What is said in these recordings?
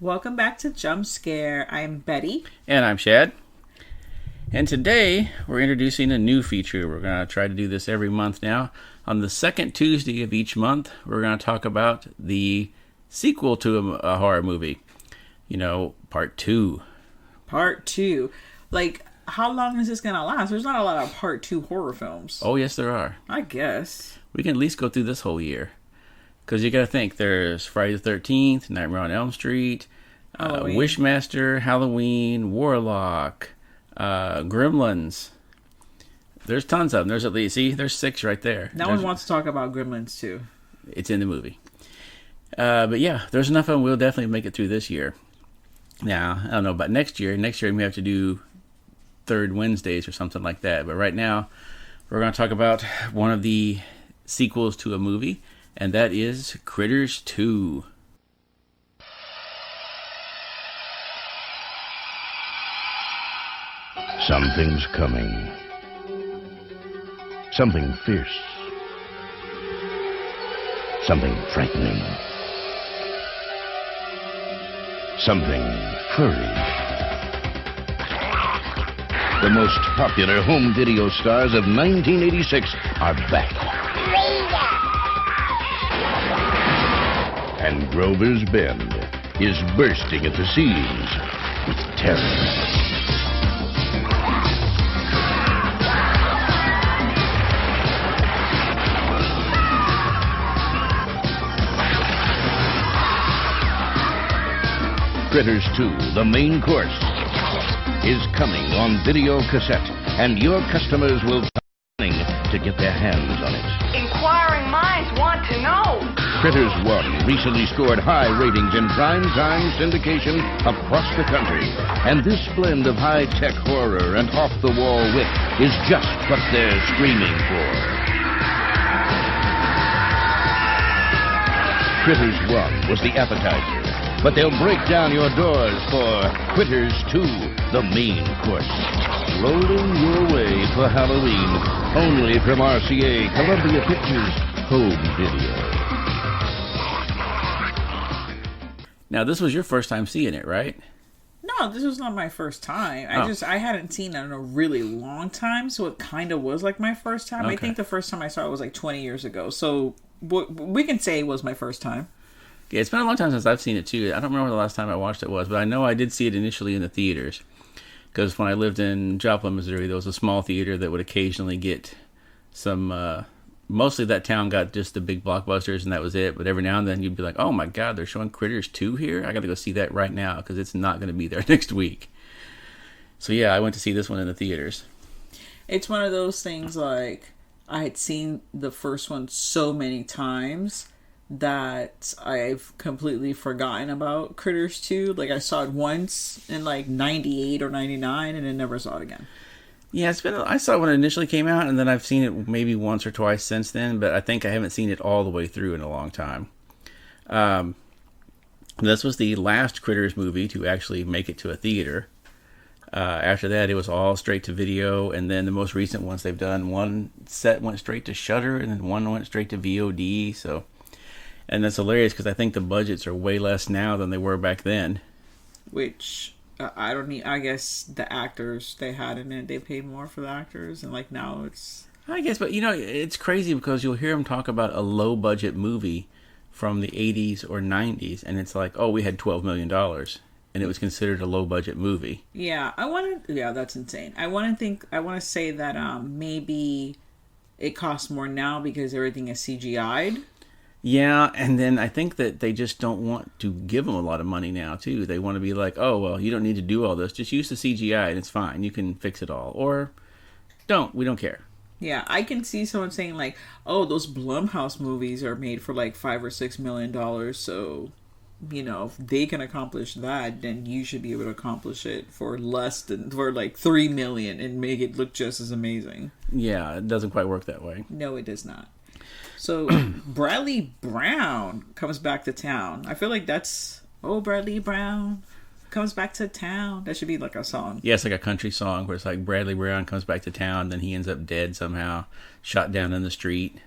Welcome back to Jump Scare. I'm Betty. And I'm Shad. And today we're introducing a new feature. We're going to try to do this every month now. On the second Tuesday of each month, we're going to talk about the sequel to a horror movie. You know, part 2. Part 2. Like, how long is this going to last? There's not a lot of part 2 horror films. Oh, yes, there are. I guess. We can at least go through this whole year. Because you got to think, there's Friday the 13th, Nightmare on Elm Street, Wishmaster, Halloween, Warlock, Gremlins. There's tons of them. There's at least, there's 6 right there. No one wants to talk about Gremlins too. It's in the movie. But yeah, there's enough of them. We'll definitely make it through this year. Now, I don't know about next year. Next year we have to do third Wednesdays or something like that. But right now, we're going to talk about one of the sequels to a movie, and that is Critters 2. Something's coming. Something fierce. Something frightening. Something furry. The most popular home video stars of 1986 are back. And Grover's Bend is bursting at the seams with terror. Critters 2, the main course, is coming on video cassette, and your customers will be to get their hands on it. Inquiring minds want to know. Critters 1 recently scored high ratings in prime-time syndication across the country, and this blend of high-tech horror and off-the-wall wit is just what they're screaming for. Critters 1 was the appetizer, but they'll break down your doors for Critters 2, the main course. Rolling your way for Halloween, only from RCA Columbia Pictures Home Video. Now, this was your first time seeing it, right? No, this was not my first time. I hadn't seen it in a really long time, so it kind of was like my first time. Okay. I think the first time I saw it was like 20 years ago, so we can say it was my first time. Yeah, it's been a long time since I've seen it too. I don't remember the last time I watched it was, but I know I did see it initially in the theaters. Because when I lived in Joplin, Missouri, there was a small theater that would occasionally get some... mostly that town got just the big blockbusters and that was it. But every now and then you'd be like, oh my God, they're showing Critters 2 here? I got to go see that right now because it's not going to be there next week. So yeah, I went to see this one in the theaters. It's one of those things like I had seen the first one so many times that I've completely forgotten about Critters 2. Like I saw it once in like 98 or 99 and then never saw it again. Yeah, I saw it when it initially came out, and then I've seen it maybe once or twice since then, but I think I haven't seen it all the way through in a long time. This was the last Critters movie to actually make it to a theater. After that, it was all straight to video, and then the most recent ones they've done, one set went straight to Shudder, and then one went straight to VOD, so... And that's hilarious, because I think the budgets are way less now than they were back then. Which... I guess the actors they had in it, they paid more for the actors, and like now it's... I guess, but you know, it's crazy because you'll hear them talk about a low-budget movie from the 80s or 90s, and it's like, oh, we had $12 million, and it was considered a low-budget movie. Yeah, that's insane. I want to say that maybe it costs more now because everything is CGI'd. Yeah, and then I think that they just don't want to give them a lot of money now, too. They want to be like, oh, well, you don't need to do all this. Just use the CGI and it's fine. You can fix it all. Or don't. We don't care. Yeah, I can see someone saying like, oh, those Blumhouse movies are made for like $5 or $6 million. So, you know, if they can accomplish that, then you should be able to accomplish it for like $3 million and make it look just as amazing. Yeah, it doesn't quite work that way. No, it does not. So Bradley Brown comes back to town. I feel like that's, oh, Bradley Brown comes back to town. That should be like a song. Yeah, it's like a country song where it's like Bradley Brown comes back to town, then he ends up dead somehow, shot down in the street.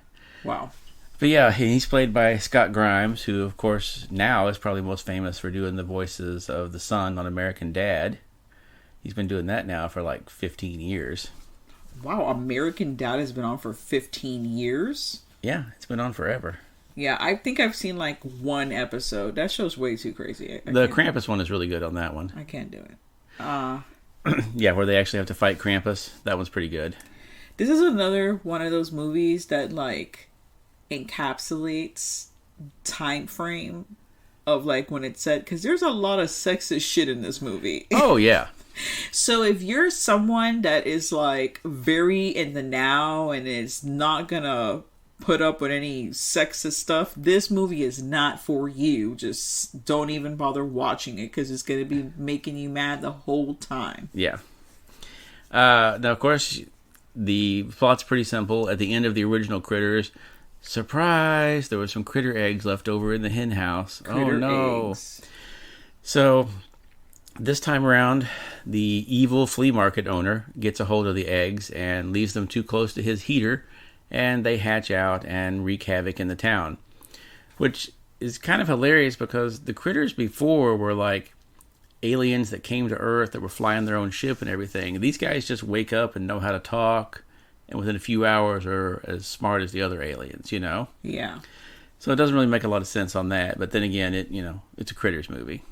Wow. But yeah, he's played by Scott Grimes, who, of course, now is probably most famous for doing the voices of the son on American Dad. He's been doing that now for like 15 years. Wow, American Dad has been on for 15 years? Yeah, it's been on forever. Yeah, I think I've seen like one episode. That show's way too crazy. The Krampus one is really good on that one. I can't do it. Yeah, where they actually have to fight Krampus. That one's pretty good. This is another one of those movies that like encapsulates time frame of like when it's set, because there's a lot of sexist shit in this movie. Oh, yeah. So if you're someone that is like very in the now and is not gonna put up with any sexist stuff, this movie is not for you. Just don't even bother watching it, because it's gonna be making you mad the whole time. Yeah. Now, of course, the plot's pretty simple. At the end of the original Critters, surprise, there were some critter eggs left over in the hen house. Critter oh no. eggs. So this time around, the evil flea market owner gets a hold of the eggs and leaves them too close to his heater, and they hatch out and wreak havoc in the town. Which is kind of hilarious, because the critters before were like aliens that came to Earth that were flying their own ship and everything. These guys just wake up and know how to talk, and within a few hours are as smart as the other aliens, you know? Yeah. So it doesn't really make a lot of sense on that. But then again, it's a Critters movie.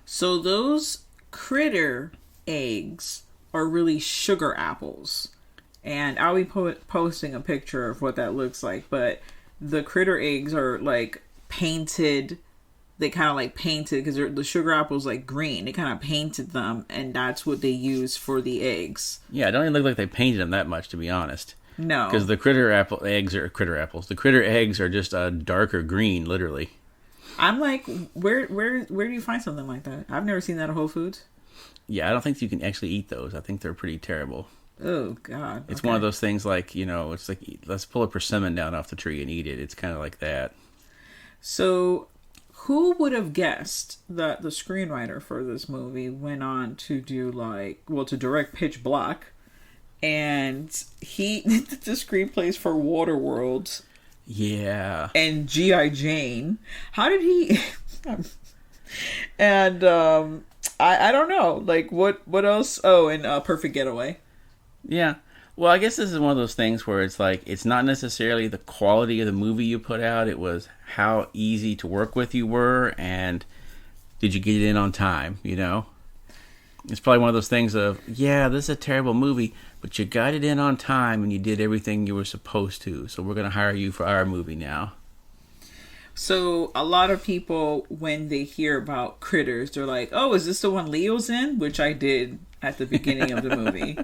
So those critter eggs are really sugar apples. And I'll be posting a picture of what that looks like. But the critter eggs are like painted. They kind of like painted, because the sugar apple's like green. They kind of painted them, and that's what they use for the eggs. Yeah, it don't even look like they painted them that much, to be honest. No. Because the critter eggs are just a darker green, literally. I'm like, where do you find something like that? I've never seen that at Whole Foods. Yeah, I don't think you can actually eat those. I think they're pretty terrible. Oh, God. It's one of those things like, it's like, let's pull a persimmon down off the tree and eat it. It's kind of like that. So, who would have guessed that the screenwriter for this movie went on to do to direct Pitch Black, and he did the screenplays for Waterworld. Yeah. And G.I. Jane. How did he... and, I don't know. Like, what else? Oh, and Perfect Getaway. Yeah. Well, I guess this is one of those things where it's like, it's not necessarily the quality of the movie you put out. It was how easy to work with you were, and did you get it in on time, It's probably one of those things of, yeah, this is a terrible movie, but you got it in on time and you did everything you were supposed to. So we're going to hire you for our movie now. So a lot of people, when they hear about Critters, they're like, oh, is this the one Leo's in? Which I did at the beginning of the movie.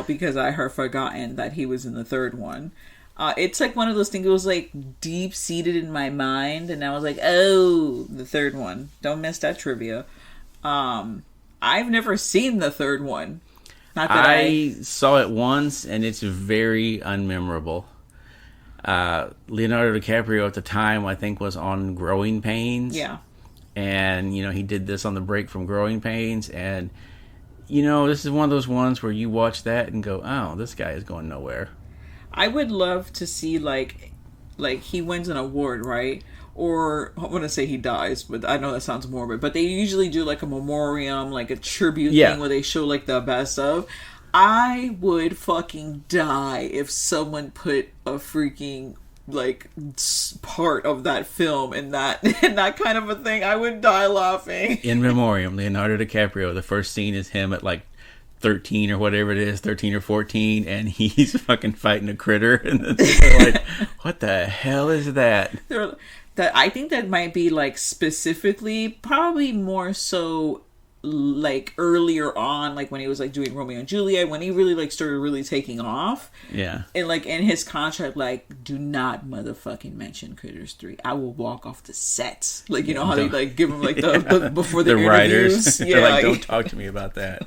Because I had forgotten that he was in the third one. It's like one of those things, it was like deep seated in my mind, and I was like, oh, the third one. Don't miss that trivia. I've never seen the third one. Not that I saw it once, and it's very unmemorable. Leonardo DiCaprio at the time, I think, was on Growing Pains. Yeah. And, he did this on the break from Growing Pains, and this is one of those ones where you watch that and go, oh, this guy is going nowhere. I would love to see, like he wins an award, right? Or, I want to say he dies, but I know that sounds morbid. But they usually do, like, a memoriam, like a tribute thing where they show, like, the best of. I would fucking die if someone put a freaking, like, part of that film in that kind of a thing. I would die laughing. In memoriam, Leonardo DiCaprio. The first scene is him at like 13 or whatever it is, 13 or 14, and he's fucking fighting a critter. And they're like, what the hell is that? I think that might be like specifically, probably more so like earlier on, like when he was like doing Romeo and Juliet, when he really like started really taking off. Yeah. And like in his contract, like, do not motherfucking mention Critters 3. I will walk off the set. Like, how they like give him like the before the writers. Yeah, they're like, don't talk to me about that.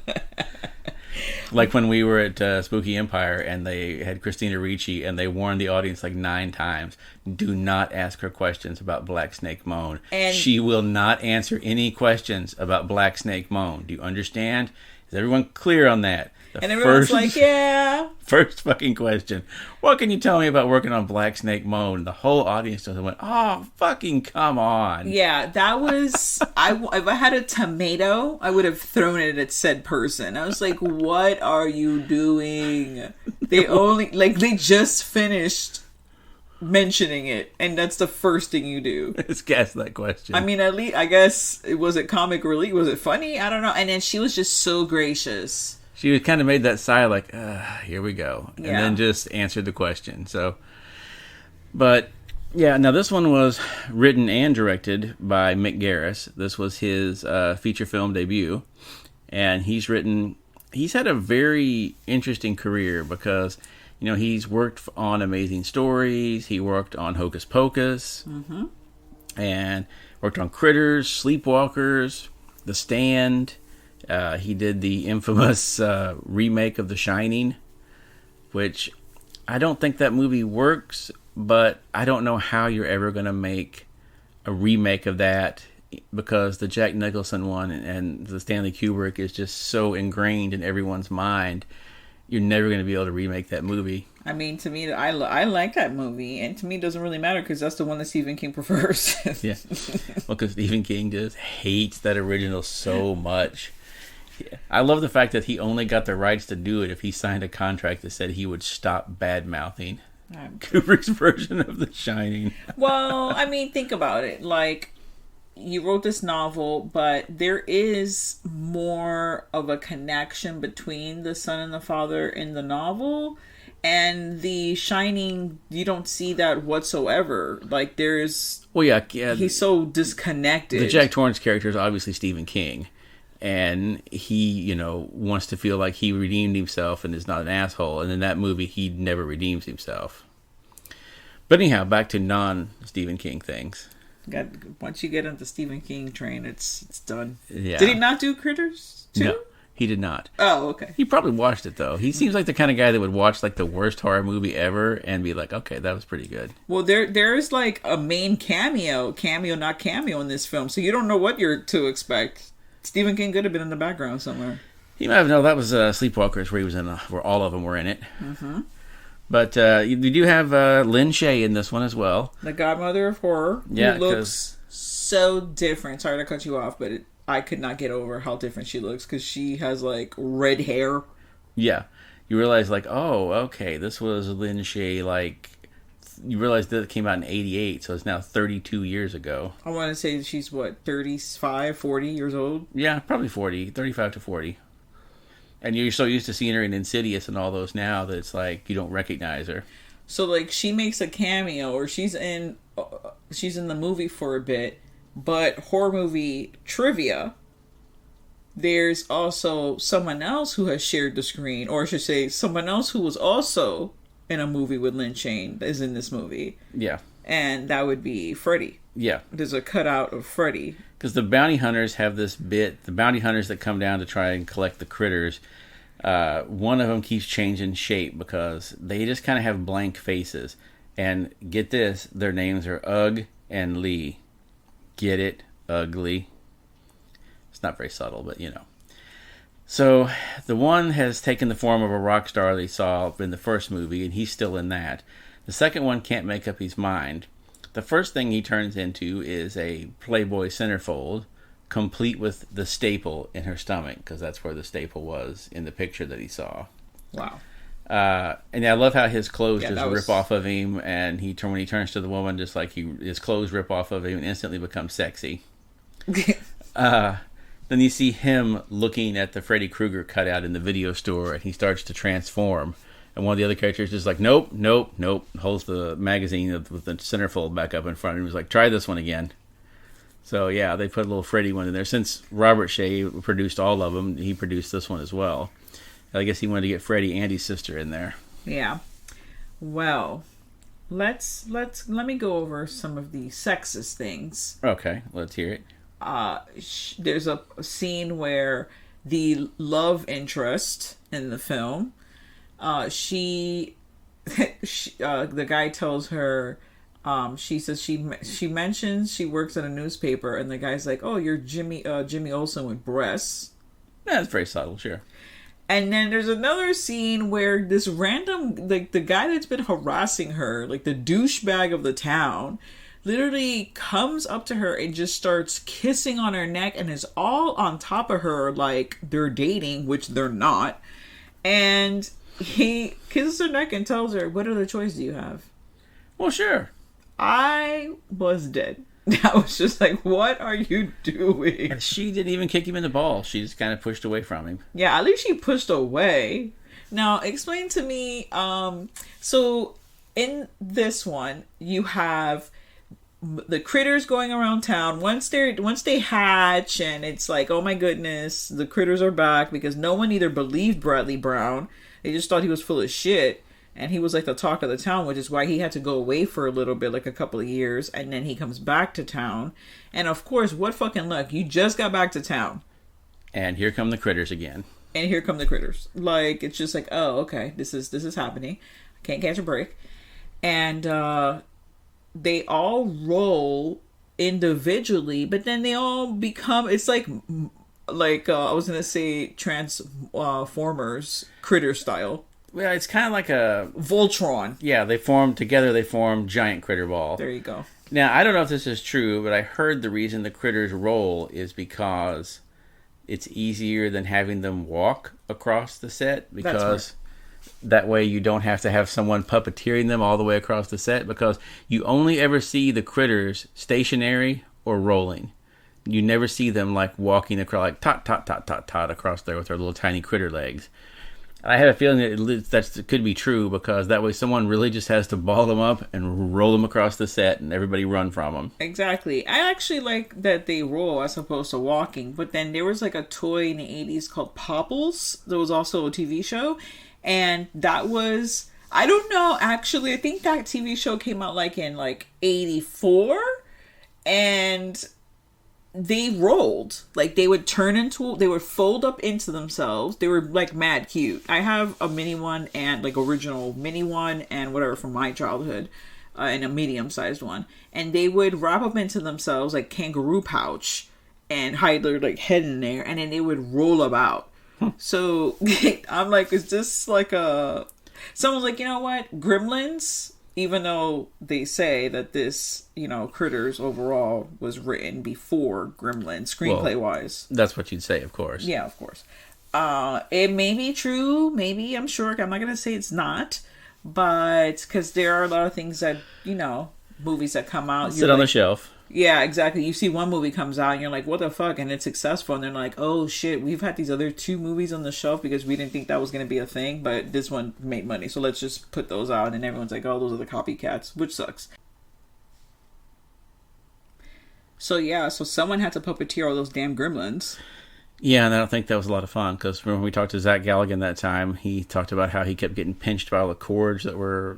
Like when we were at Spooky Empire and they had Christina Ricci and they warned the audience like 9 times, do not ask her questions about Black Snake Moan. And she will not answer any questions about Black Snake Moan. Do you understand? Is everyone clear on that? And everyone's like, yeah. First fucking question. What can you tell me about working on Black Snake Moan? The whole audience just went, oh, fucking come on. Yeah, that was... if I had a tomato, I would have thrown it at said person. I was like, what are you doing? They just finished mentioning it, and that's the first thing you do. Let's guess that question. I mean, at least, I guess, was it comic relief? Was it funny? I don't know. And then she was just so gracious. She kind of made that sigh like, here we go. And Yeah. then just answered the question. So, but, yeah, now this one was written and directed by Mick Garris. This was his feature film debut. And he's had a very interesting career because, he's worked on Amazing Stories. He worked on Hocus Pocus. Mm-hmm. And worked on Critters, Sleepwalkers, The Stand. He did the infamous remake of The Shining, which I don't think that movie works, but I don't know how you're ever going to make a remake of that because the Jack Nicholson one and the Stanley Kubrick is just so ingrained in everyone's mind. You're never going to be able to remake that movie. I mean, to me, I like that movie, and to me, it doesn't really matter because that's the one that Stephen King prefers. Yeah, well, because Stephen King just hates that original so much. Yeah. I love the fact that he only got the rights to do it if he signed a contract that said he would stop bad-mouthing Kubrick's version of The Shining. Well, I mean, think about it. Like, you wrote this novel, but there is more of a connection between the son and the father in the novel. And The Shining, you don't see that whatsoever. Like, there's... Well, yeah. He's so disconnected. The Jack Torrance character is obviously Stephen King. And he, wants to feel like he redeemed himself and is not an asshole. And in that movie, he never redeems himself. But anyhow, back to non-Stephen King things. Once you get on the Stephen King train, it's done. Yeah. Did he not do Critters too? No, he did not. Oh, okay. He probably watched it, though. He seems like the kind of guy that would watch, like, the worst horror movie ever and be like, okay, that was pretty good. Well, there is, like, a main cameo, not cameo in this film, so you don't know what you're to expect. Stephen King could have been in the background somewhere. You might have known that was Sleepwalkers, where he was in, where all of them were in it. Mm-hmm. But you do have Lynn Shay in this one as well. The godmother of horror, yeah, who looks so different. Sorry to cut you off, but I could not get over how different she looks because she has, like, red hair. Yeah. You realize, like, oh, okay, this was Lynn Shay, like... You realize that it came out in 88, so it's now 32 years ago. I want to say she's, 35, 40 years old? Yeah, probably 40, 35 to 40. And you're so used to seeing her in Insidious and all those now that it's like you don't recognize her. So, like, she makes a cameo, or she's in the movie for a bit, but horror movie trivia, there's also someone else who has shared the screen, or I should say, someone else who was also in a movie with Lynn Shane is in this movie. Yeah. And that would be Freddy. Yeah. There's a cutout of Freddy. Because the bounty hunters have this bit, the bounty hunters that come down to try and collect the critters, one of them keeps changing shape because they just kind of have blank faces. And get this, their names are Ugg and Lee. Get it? Ugly. It's not very subtle, but So, the one has taken the form of a rock star they saw in the first movie, and he's still in that. The second one can't make up his mind. The first thing he turns into is a Playboy centerfold, complete with the staple in her stomach, because that's where the staple was in the picture that he saw. Wow. And I love how his clothes rip off of him, and when he turns to the woman, just like his clothes rip off of him and instantly become sexy. Then you see him looking at the Freddy Krueger cutout in the video store, and he starts to transform. And one of the other characters is like, nope, holds the magazine with the centerfold back up in front of him. He's like, try this one again. So, yeah, they put a little Freddy one in there. Since Robert Shaye produced all of them, he produced this one as well. I guess he wanted to get Freddy and his sister in there. Yeah. Well, let me go over some of the sexist things. Okay, let's hear it. There's a scene where the love interest in the film, the guy tells her, she says she mentions she works at a newspaper, and the guy's like, "Oh, you're Jimmy Olsen with breasts." Yeah, that's very subtle, sure. And then there's another scene where this random, like, the guy that's been harassing her, like the douchebag of the town, literally comes up to her and just starts kissing on her neck and is all on top of her like they're dating, which they're not. And he kisses her neck and tells her, "What other choice do you have?" Well, sure. I was dead. I was just like, what are you doing? And she didn't even kick him in the balls. She just kind of pushed away from him. Yeah, at least she pushed away. Now, explain to me, so in this one, you have the critters going around town. Once they hatch and it's like, oh my goodness, the critters are back, because no one either believed Bradley Brown. They just thought he was full of shit. And he was like the talk of the town, which is why he had to go away for a little bit, like a couple of years. And then he comes back to town. And of course, what fucking luck. You just got back to town. And here come the critters again. And here come the critters. Like, it's just like, oh, okay, this is happening. I can't catch a break. And they all roll individually, but then they all become, it's like I was going to say Transformers critter style. Well, it's kind of like a Voltron. Yeah, they form together. They form giant critter ball. There you go. Now, I don't know if this is true, but I heard the reason the critters roll is because it's easier than having them walk across the set, because that way you don't have to have someone puppeteering them all the way across the set, because you only ever see the critters stationary or rolling. You never see them like walking across, like tot, tot, tot, tot, tot across there with their little tiny critter legs. I have a feeling that could be true, because that way someone really just has to ball them up and roll them across the set and everybody run from them. Exactly. I actually like that they roll as opposed to walking. But then there was like a toy in the 80s called Popples. There was also a TV show. And that was, I don't know, actually, I think that TV show came out like in like 84. And they rolled. Like, they would they would fold up into themselves. They were like mad cute. I have a mini one and like original mini one and whatever from my childhood, and a medium sized one. And they would wrap up into themselves like kangaroo pouch and hide their like head in there, and then they would roll about. So I'm like, is this like someone's like, you know what, Gremlins? Even though they say that this, Critters overall was written before Gremlins, screenplay-wise. That's what you'd say, of course. Yeah, of course. It may be true. Maybe, I'm sure. I'm not going to say it's not. But, because there are a lot of things that, movies that come out. Sit on the shelf. Yeah, exactly. You see one movie comes out and you're like, what the fuck? And it's successful. And they're like, oh shit, we've had these other 2 movies on the shelf because we didn't think that was going to be a thing. But this one made money. So let's just put those out. And everyone's like, oh, those are the copycats, which sucks. So yeah, so someone had to puppeteer all those damn gremlins. Yeah, and I don't think that was a lot of fun, because when we talked to Zach Galligan that time, he talked about how he kept getting pinched by all the cords that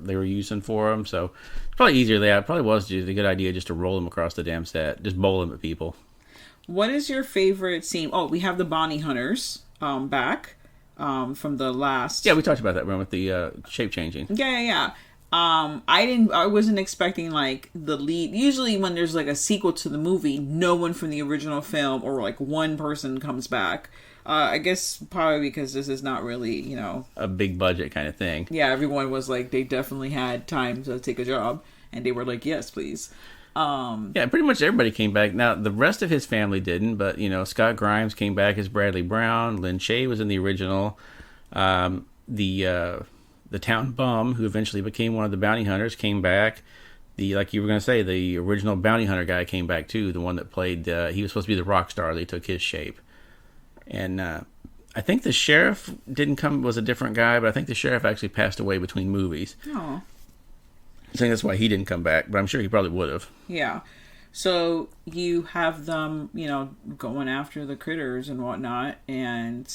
they were using for him. So it's probably easier. It probably was just a good idea just to roll them across the damn set, just bowl them at people. What is your favorite scene? Oh, we have the bounty hunters back from the last. Yeah, we talked about that one with the shape changing. Yeah. I wasn't expecting like the lead. Usually when there's like a sequel to the movie, no one from the original film or like one person comes back. I guess probably because this is not really, a big budget kind of thing. Yeah, everyone was like, they definitely had time to take a job and they were like, yes, please. Yeah, pretty much everybody came back. Now, the rest of his family didn't, but, Scott Grimes came back as Bradley Brown. Lynn Shay was in the original. The town bum, who eventually became one of the bounty hunters, came back. Like you were going to say, the original bounty hunter guy came back too. The one that played, he was supposed to be the rock star. They took his shape. And I think the sheriff was a different guy, but I think the sheriff actually passed away between movies. Oh. I think that's why he didn't come back, but I'm sure he probably would have. Yeah. So you have them, going after the critters and whatnot, and...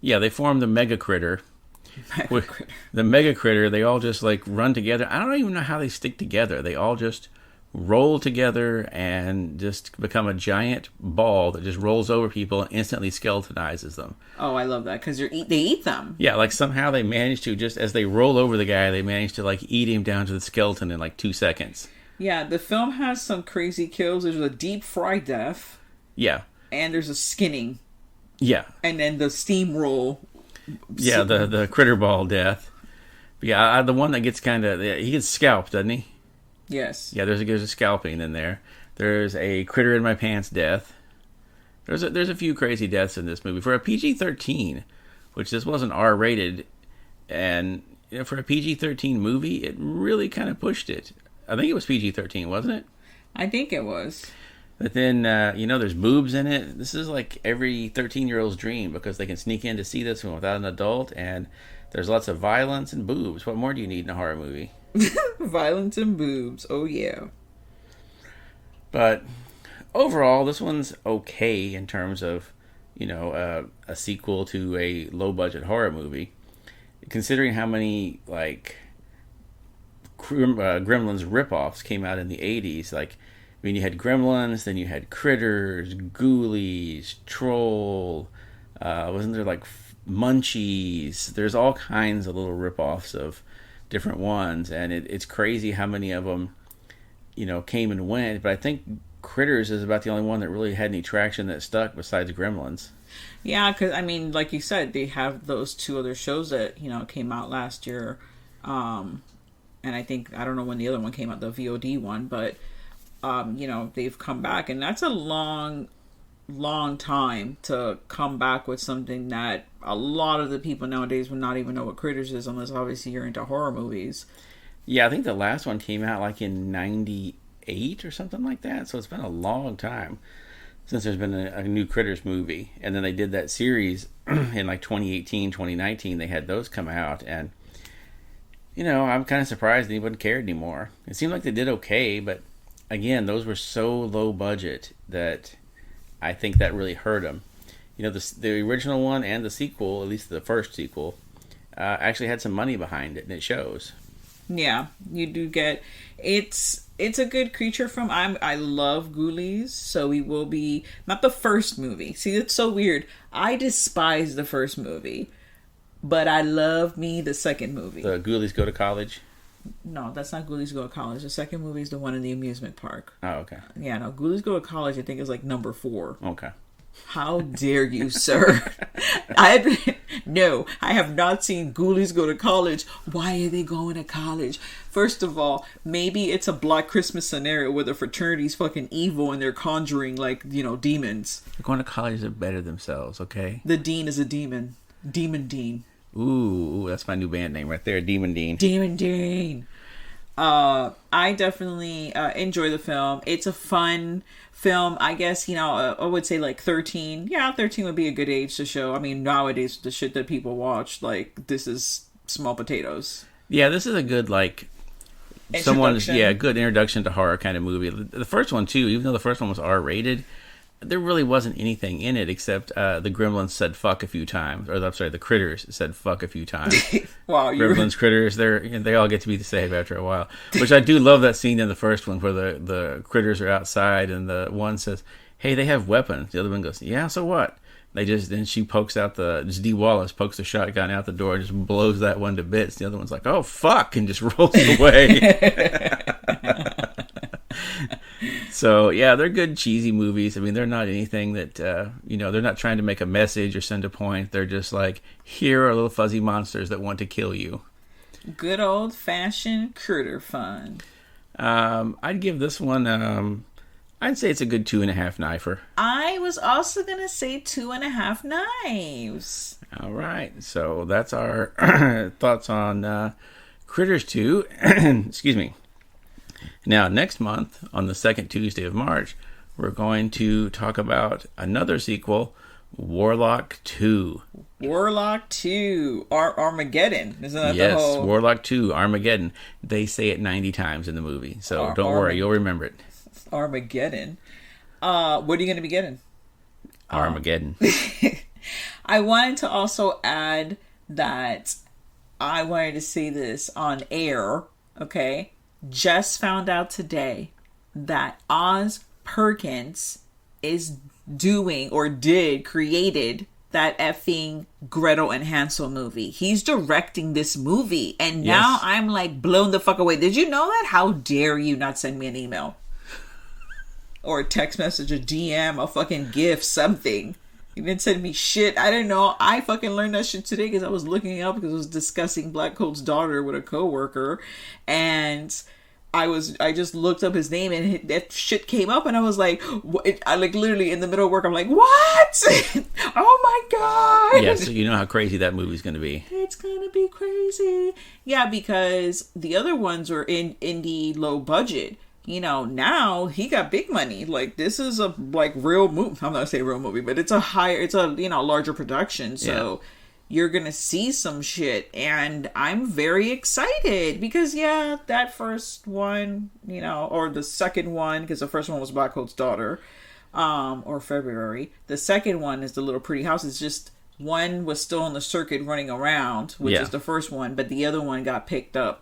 yeah, they formed the Mega Critter. The Mega Critter, they all just like run together. I don't even know how they stick together. They all just roll together and just become a giant ball that just rolls over people and instantly skeletonizes them. Oh, I love that, because they eat them. Yeah, like somehow they manage to, just as they roll over the guy, they manage to like eat him down to the skeleton in like 2 seconds. Yeah, the film has some crazy kills. There's a deep fry death. Yeah. And there's a skinning. Yeah. And then the steamroll. Yeah, the critter ball death. But yeah, the one that gets kind of... he gets scalped, doesn't he? Yes. Yeah, there's a scalping in there. There's a critter in my pants death. There's a few crazy deaths in this movie. For a PG-13, which this wasn't R-rated, and for a PG-13 movie, it really kind of pushed it. I think it was PG-13, wasn't it? I think it was. But then, there's boobs in it. This is like every 13-year-old's dream because they can sneak in to see this one without an adult, and there's lots of violence and boobs. What more do you need in a horror movie? Violence and boobs. Oh, yeah. But overall, this one's okay in terms of, a sequel to a low-budget horror movie. Considering how many, Gremlins ripoffs came out in the 80s, you had Gremlins, then you had Critters, Ghoulies, Troll, wasn't there Munchies? There's all kinds of little ripoffs of different ones, and it's crazy how many of them, came and went, but I think Critters is about the only one that really had any traction that stuck besides Gremlins. Yeah, because, like you said, they have those two other shows that, came out last year, and I don't know when the other one came out, the VOD one, but they've come back, and that's a long time to come back with something that a lot of the people nowadays would not even know what Critters is, unless obviously you're into horror movies. Yeah, I think the last one came out in 98 or something like that, so it's been a long time since there's been a new Critters movie. And then they did that series in 2018, 2019, they had those come out, and I'm kind of surprised anyone cared anymore. It seemed like they did okay, but again, those were so low budget that I think that really hurt them. The original one and the sequel, at least the first sequel, actually had some money behind it, and it shows. Yeah, you do get... It's a good creature film. I love Ghoulies, so we will be... Not the first movie. See, it's so weird. I despise the first movie, but I love the second movie. The Ghoulies Go to College? No, that's not Ghoulies Go to College. The second movie is the one in the amusement park. Oh, okay. Yeah, no, Ghoulies Go to College, I think, is number 4. Okay. How dare you, sir? I have not seen Ghoulies Go to College. Why are they going to college? First of all, maybe it's a Black Christmas scenario where the fraternity's fucking evil and they're conjuring, demons. They're going to college to better themselves, okay? The dean is a demon. Demon Dean. Ooh, that's my new band name right there, Demon Dean. Demon Dean. I definitely enjoy the film. It's a fun film. I guess, I would say 13. Yeah, 13 would be a good age to show. Nowadays, the shit that people watch, this is small potatoes. Yeah, this is a good, good introduction to horror kind of movie. The first one, too, even though the first one was R-rated, there really wasn't anything in it except the Gremlins said fuck a few times. Or, I'm sorry, the Critters said fuck a few times. Wow. Gremlins, Critters, they all get to be the same after a while. Which I do love that scene in the first one where the Critters are outside and the one says, hey, they have weapons. The other one goes, yeah, so what? Then she pokes out Dee Wallace pokes the shotgun out the door and just blows that one to bits. The other one's like, oh, fuck, and just rolls away. So, yeah, they're good, cheesy movies. They're not anything that, they're not trying to make a message or send a point. They're just here are little fuzzy monsters that want to kill you. Good old-fashioned critter fun. I'd give this one, I'd say it's a good 2.5 knifer. I was also going to say 2.5 knives. All right. So, that's our thoughts on Critters 2. Excuse me. Now, next month, on the second Tuesday of March, we're going to talk about another sequel, Warlock 2. Warlock 2. Armageddon. Isn't that yes, the whole... Warlock 2, Armageddon. They say it 90 times in the movie, so don't worry, you'll remember it. Armageddon. What are you going to be getting? Armageddon. I wanted to also add that I wanted to say this on air, okay? Just found out today that Oz Perkins is created that effing Gretel and Hansel movie. He's directing this movie, and now I'm blown the fuck away. Did you know that? How dare you not send me an email? Or a text message, a DM, a fucking GIF, something. He didn't send me shit. I didn't know. I fucking learned that shit today because I was looking it up because I was discussing Black Coat's daughter with a coworker, and I just looked up his name and that shit came up, and I was like, I like literally in the middle of work, I'm like, what? Oh my god! Yeah, so you know how crazy that movie's going to be. It's gonna be crazy. Yeah, because the other ones were in indie, low budget. You know, now he got big money. Like, this is a like real movie. I'm not gonna say real movie, but it's a larger production. So you're gonna see some shit, and I'm very excited because that first one, or the second one, because the first one was Black Coat's daughter, or February. The second one is the Little Pretty House. It's just one was still on the circuit running around, which is the first one, but the other one got picked up.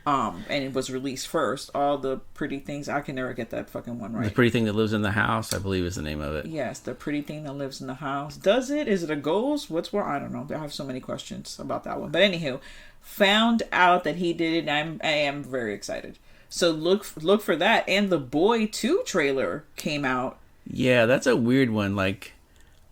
And it was released first. All the Pretty Things. I can never get that fucking one right. The Pretty Thing That Lives in the House, I believe is the name of it. Yes, The Pretty Thing That Lives in the House. Does it? Is it a ghost? What's what? I don't know. I have so many questions about that one. But anywho, found out that he did it, and I am very excited. So look for that. And the Boy 2 trailer came out. Yeah, that's a weird one. Like,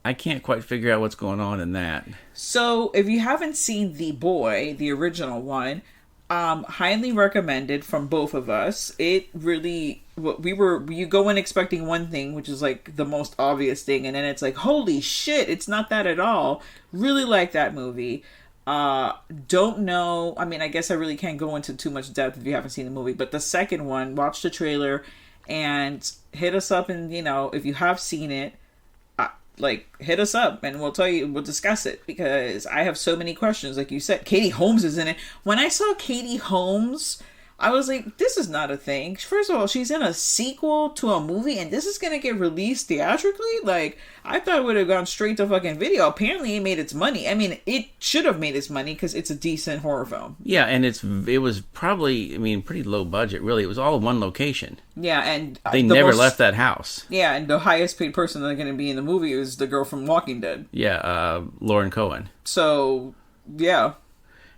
I can't quite figure out what's going on in that. So if you haven't seen The Boy, the original one, highly recommended from both of us. It really, you go in expecting one thing, which is like the most obvious thing, and then it's like, holy shit, it's not that at all. Really like that movie. Don't know, I mean, I guess I really can't go into too much depth if you haven't seen the movie, but the second one, watch the trailer and hit us up, and if you have seen it, hit us up and we'll discuss it, because I have so many questions. Like you said, Katie Holmes is in it. When I saw Katie Holmes, I was like, this is not a thing. First of all, she's in a sequel to a movie, and this is gonna get released theatrically? Like, I thought it would have gone straight to fucking video. Apparently it made its money. I mean, it should have made its money because it's a decent horror film. Yeah, and it was probably, pretty low budget, really. It was all in one location. Yeah, and they never left that house. Yeah, and the highest paid person that's going to be in the movie is the girl from Walking Dead. Yeah, Lauren Cohen. So, yeah.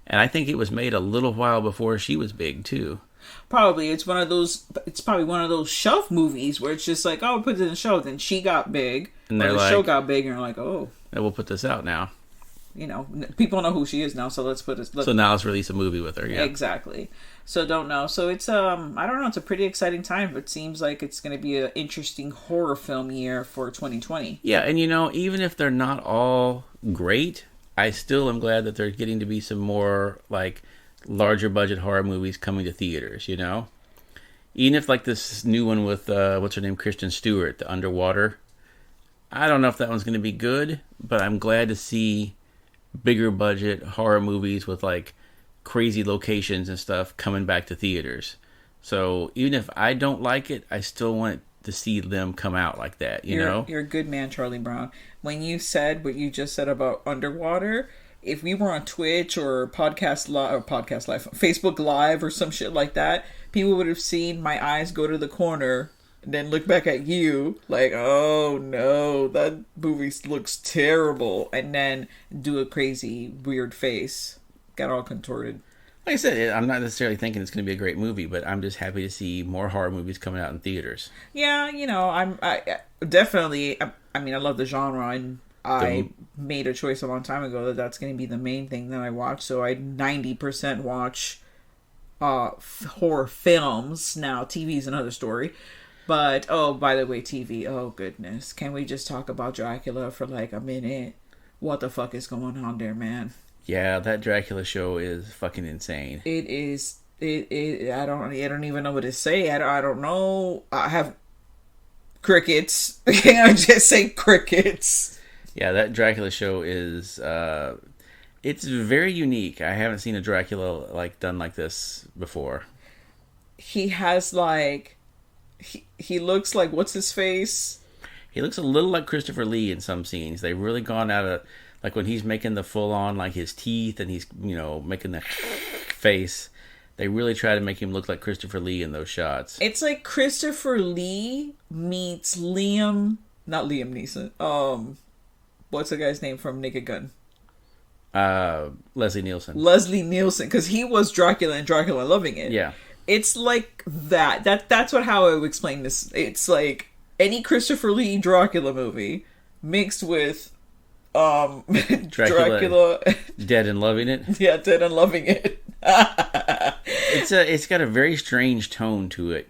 And I think it was made a little while before she was big, too. Probably. It's probably one of those shelf movies where it's just like, oh, put it in the shelf. Then she got big. And the show got big, and you're like, oh. And we'll put this out now. People know who she is now, so let's put it. So now let's release a movie with her, yeah. Exactly. So don't know. So it's, I don't know, it's a pretty exciting time. It seems like it's going to be an interesting horror film year for 2020. Yeah, and even if they're not all great, I still am glad that there's getting to be some more, like, larger budget horror movies coming to theaters, Even if, like, this new one with, what's her name, Kristen Stewart, The Underwater. I don't know if that one's going to be good, but I'm glad to see bigger budget horror movies with, like, crazy locations and stuff coming back to theaters. So even if I don't like it, I still want to see them come out like that, you know? You're a good man, Charlie Brown. When you said what you just said about Underwater, if we were on Twitch or podcast live, Facebook Live or some shit like that, people would have seen my eyes go to the corner and then look back at you like, oh no, that movie looks terrible, and then do a crazy weird face, got all contorted. Like I said, I'm not necessarily thinking it's going to be a great movie, but I'm just happy to see more horror movies coming out in theaters. Yeah, I definitely, I love the genre, and I made a choice a long time ago that that's going to be the main thing that I watch. So I 90% watch horror films. Now, TV is another story. But, oh, by the way, TV, oh goodness. Can we just talk about Dracula for like a minute? What the fuck is going on there, man? Yeah, that Dracula show is fucking insane. It is. I don't even know what to say. I don't know. I have crickets. Can I just say crickets? Yeah, that Dracula show is, it's very unique. I haven't seen a Dracula, like, done like this before. He has, like, he looks like, what's his face? He looks a little like Christopher Lee in some scenes. They've really gone out of, like, when he's making the full-on, like, his teeth and he's, making the face. They really try to make him look like Christopher Lee in those shots. It's like Christopher Lee meets not Liam Neeson. What's the guy's name from Naked Gun? Leslie Nielsen. Leslie Nielsen, because he was Dracula and Dracula Loving It. Yeah. It's like that. That's how I would explain this. It's like any Christopher Lee Dracula movie mixed with Dracula. Dead and Loving It. Yeah, Dead and Loving It. It's got a very strange tone to it.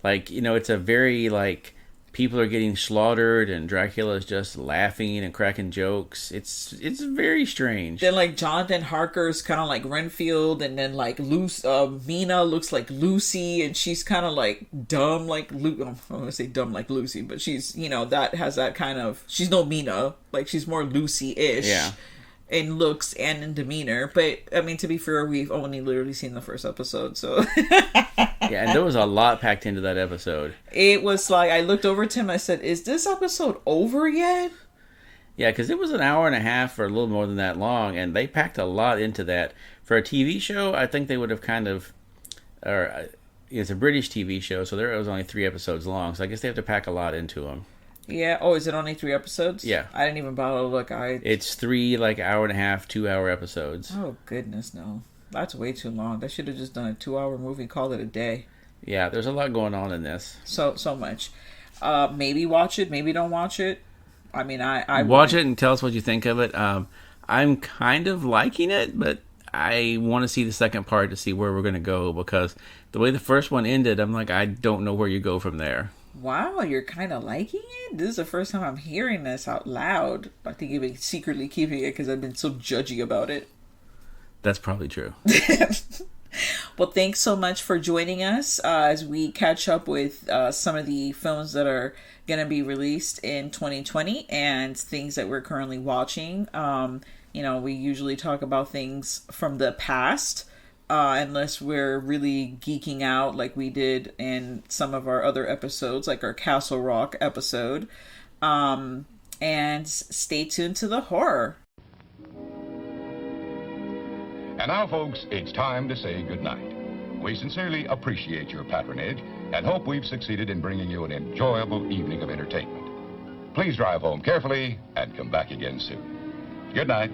Like, it's a very, like, people are getting slaughtered and Dracula is just laughing and cracking jokes. It's very strange. Then, like, Jonathan Harker's kind of like Renfield, and then, like, Mina looks like Lucy, and she's kind of, like, dumb like Lucy. I'm going to say dumb like Lucy, but she's, that has that kind of... She's no Mina. Like, she's more Lucy-ish. Yeah. In looks and in demeanor. But, I mean, to be fair, we've only literally seen the first episode, so... Yeah, and there was a lot packed into that episode. It was like, I looked over to him, I said, is this episode over yet? Yeah, because it was an hour and a half or a little more than that long, and they packed a lot into that. For a TV show, I think they would have kind of... It's a British TV show, so there was only 3 episodes long, so I guess they have to pack a lot into them. Yeah. Oh, is it only 3 episodes? Yeah. I didn't even bother to look. It's 3, like, hour and a half, 2-hour episodes. Oh, goodness, no. That's way too long. They should have just done a 2-hour movie, called it a day. Yeah, there's a lot going on in this. So much. Maybe watch it, maybe don't watch it. I mean, I watch it and tell us what you think of it. I'm kind of liking it, but I want to see the second part to see where we're going to go, because the way the first one ended, I'm like, I don't know where you go from there. Wow, you're kind of liking it? This is the first time I'm hearing this out loud. I think you've been secretly keeping it because I've been so judgy about it. That's probably true. Well, thanks so much for joining us as we catch up with some of the films that are going to be released in 2020 and things that we're currently watching. We usually talk about things from the past, unless we're really geeking out like we did in some of our other episodes, like our Castle Rock episode. And stay tuned to the horror. And now, folks, it's time to say goodnight. We sincerely appreciate your patronage and hope we've succeeded in bringing you an enjoyable evening of entertainment. Please drive home carefully and come back again soon. Good night.